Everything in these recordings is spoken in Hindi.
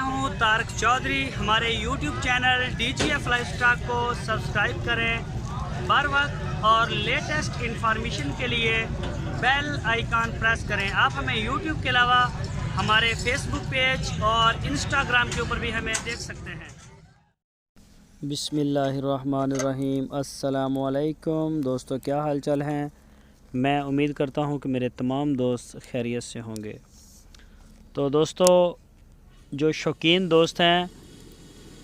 हूं तारक चौधरी। हमारे YouTube चैनल DGF लाइफस्टाइल को सब्सक्राइब करें बर वक्त और लेटेस्ट इंफॉर्मेशन के लिए बेल आइकॉन प्रेस करें। आप हमें YouTube के अलावा हमारे Facebook पेज और Instagram के ऊपर भी हमें देख सकते हैं। बिस्मिल्लाहिर्रहमानिर्रहीम। अस्सलामु अलैकुम दोस्तों, क्या हाल चाल हैं। मैं उम्मीद करता हूं कि मेरे तमाम दोस्त खैरियत से होंगे। तो दोस्तों, जो शौकीन दोस्त हैं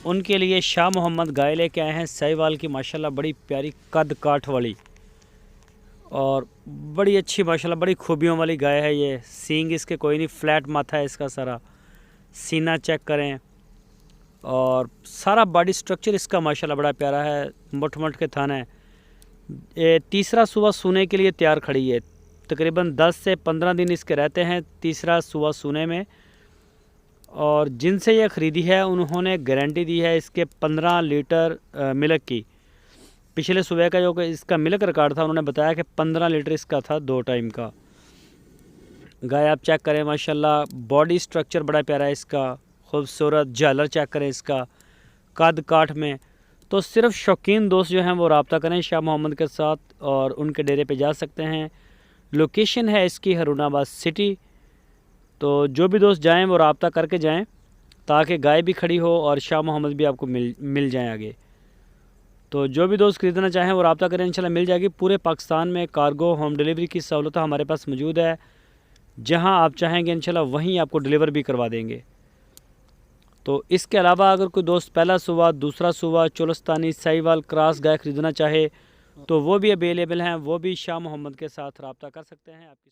उनके लिए शाह मोहम्मद गाय लेके आए हैं। साहिवाल की माशाल्लाह बड़ी प्यारी कद काठ वाली और बड़ी अच्छी माशाल्लाह बड़ी खूबियों वाली गाय है। ये सींग इसके कोई नहीं, फ्लैट माथा है इसका सारा। सीना चेक करें और सारा बॉडी स्ट्रक्चर इसका माशाल्लाह बड़ा प्यारा है। मुठ मुठ के थान है। ये तीसरा सुबह सूने के लिए तैयार खड़ी है। तकरीबन 10 से 15 दिन इसके रहते हैं तीसरा सुबह सूने में। और जिनसे ये ख़रीदी है उन्होंने गारंटी दी है इसके 15 लीटर मिल्क की। पिछले सुबह का जो इसका मिल्क रिकॉर्ड था उन्होंने बताया कि 15 लीटर इसका था 2 टाइम का। गाय आप चेक करें माशाल्लाह, बॉडी स्ट्रक्चर बड़ा प्यारा है इसका, खूबसूरत झालर चेक करें इसका कद काठ में। तो सिर्फ शौकीन दोस्त जो हैं वो रब्ता करें शाह मोहम्मद के साथ और उनके डेरे पे जा सकते हैं। लोकेशन है इसकी हरुणाबाद सिटी। तो जो भी दोस्त जाएं वो रब्ता करके जाएं ताकि गाय भी खड़ी हो और शाह मोहम्मद भी आपको मिल जाएं आगे। तो जो भी दोस्त ख़रीदना चाहें वो रब्ता करें, इंशाल्लाह मिल जाएगी। पूरे पाकिस्तान में कार्गो होम डिलीवरी की सहूलत हमारे पास मौजूद है। जहां आप चाहेंगे इंशाल्लाह वहीं आपको डिलीवर भी करवा देंगे। तो इसके अलावा अगर कोई दोस्त पहला सुबह, दूसरा सुबह, चोलस्तानी, साहिवाल क्रॉस गाय ख़रीदना चाहे तो वो भी अवेलेबल हैं। वो भी शाह मोहम्मद के साथ रब्ता कर सकते हैं। आपकी